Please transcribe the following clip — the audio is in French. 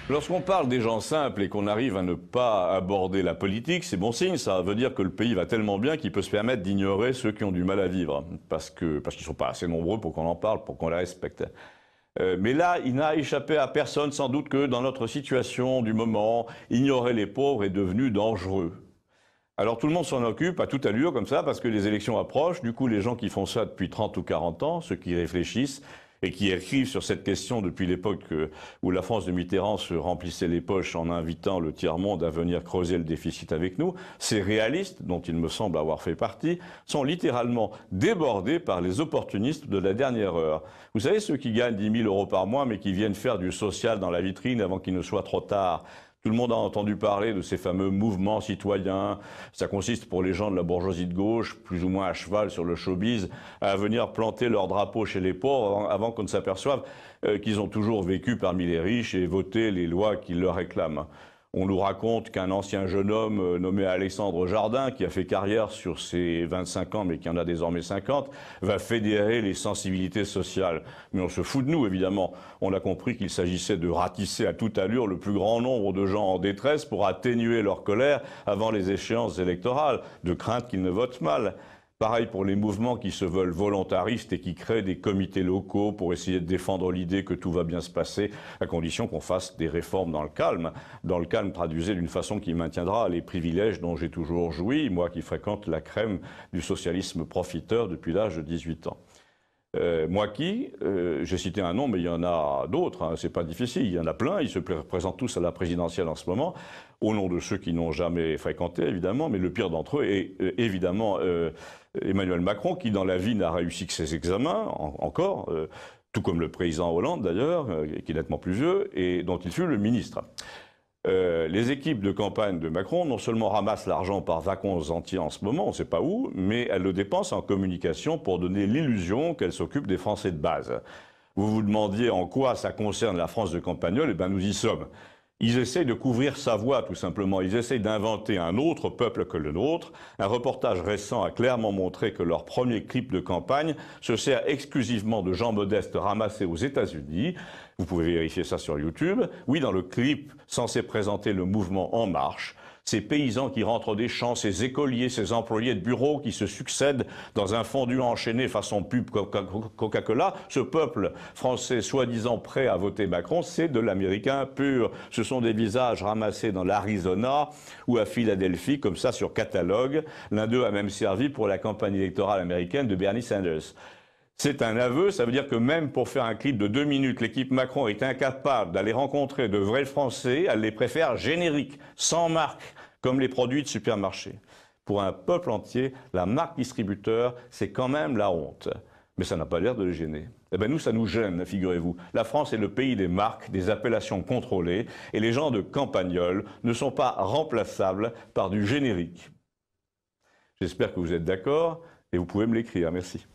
Lorsqu'on parle des gens simples et qu'on arrive à ne pas aborder la politique, c'est bon signe, ça veut dire que le pays va tellement bien qu'il peut se permettre d'ignorer ceux qui ont du mal à vivre, parce qu'ils ne sont pas assez nombreux pour qu'on en parle, pour qu'on les respecte. Mais là, il n'a échappé à personne, sans doute que dans notre situation du moment, ignorer les pauvres est devenu dangereux. Alors tout le monde s'en occupe à toute allure comme ça, parce que les élections approchent. Du coup, les gens qui font ça depuis 30 ou 40 ans, ceux qui réfléchissent et qui écrivent sur cette question depuis l'époque où la France de Mitterrand se remplissait les poches en invitant le tiers-monde à venir creuser le déficit avec nous, ces réalistes, dont il me semble avoir fait partie, sont littéralement débordés par les opportunistes de la dernière heure. Vous savez, ceux qui gagnent 10 000 euros par mois, mais qui viennent faire du social dans la vitrine avant qu'il ne soit trop tard. Tout le monde a entendu parler de ces fameux mouvements citoyens. Ça consiste pour les gens de la bourgeoisie de gauche, plus ou moins à cheval sur le showbiz, à venir planter leur drapeau chez les pauvres avant qu'on ne s'aperçoive qu'ils ont toujours vécu parmi les riches et voté les lois qu'ils leur réclament. On nous raconte qu'un ancien jeune homme nommé Alexandre Jardin, qui a fait carrière sur ses 25 ans, mais qui en a désormais 50, va fédérer les sensibilités sociales. Mais on se fout de nous, évidemment. On a compris qu'il s'agissait de ratisser à toute allure le plus grand nombre de gens en détresse pour atténuer leur colère avant les échéances électorales, de crainte qu'ils ne votent mal. Pareil pour les mouvements qui se veulent volontaristes et qui créent des comités locaux pour essayer de défendre l'idée que tout va bien se passer, à condition qu'on fasse des réformes dans le calme. Dans le calme traduisé d'une façon qui maintiendra les privilèges dont j'ai toujours joui, moi qui fréquente la crème du socialisme profiteur depuis l'âge de 18 ans. J'ai cité un nom, mais il y en a d'autres, hein, c'est pas difficile, il y en a plein, ils se présentent tous à la présidentielle en ce moment, au nom de ceux qui n'ont jamais fréquenté, évidemment, mais le pire d'entre eux est évidemment Emmanuel Macron, qui dans la vie n'a réussi que ses examens, encore, tout comme le président Hollande d'ailleurs, qui est nettement plus vieux, et dont il fut le ministre. Les équipes de campagne de Macron non seulement ramassent l'argent par vacances entiers en ce moment, on ne sait pas où, mais elles le dépensent en communication pour donner l'illusion qu'elles s'occupent des Français de base. Vous vous demandiez en quoi ça concerne la France de Campagnol, eh bien nous y sommes. Ils essayent de couvrir sa voix, tout simplement. Ils essayent d'inventer un autre peuple que le nôtre. Un reportage récent a clairement montré que leur premier clip de campagne se sert exclusivement de gens modestes ramassés aux États-Unis. Vous pouvez vérifier ça sur YouTube. Oui, dans le clip censé présenter le mouvement En Marche, ces paysans qui rentrent des champs, ces écoliers, ces employés de bureau qui se succèdent dans un fondu enchaîné façon pub Coca-Cola, ce peuple français soi-disant prêt à voter Macron, c'est de l'américain pur. Ce sont des visages ramassés dans l'Arizona ou à Philadelphie, comme ça sur catalogue. L'un d'eux a même servi pour la campagne électorale américaine de Bernie Sanders. C'est un aveu, ça veut dire que même pour faire un clip de 2 minutes, l'équipe Macron est incapable d'aller rencontrer de vrais Français, elle les préfère génériques, sans marque, comme les produits de supermarché. Pour un peuple entier, la marque distributeur, c'est quand même la honte. Mais ça n'a pas l'air de les gêner. Eh bien nous, ça nous gêne, figurez-vous. La France est le pays des marques, des appellations contrôlées, et les gens de Campagnol ne sont pas remplaçables par du générique. J'espère que vous êtes d'accord, et vous pouvez me l'écrire. Merci.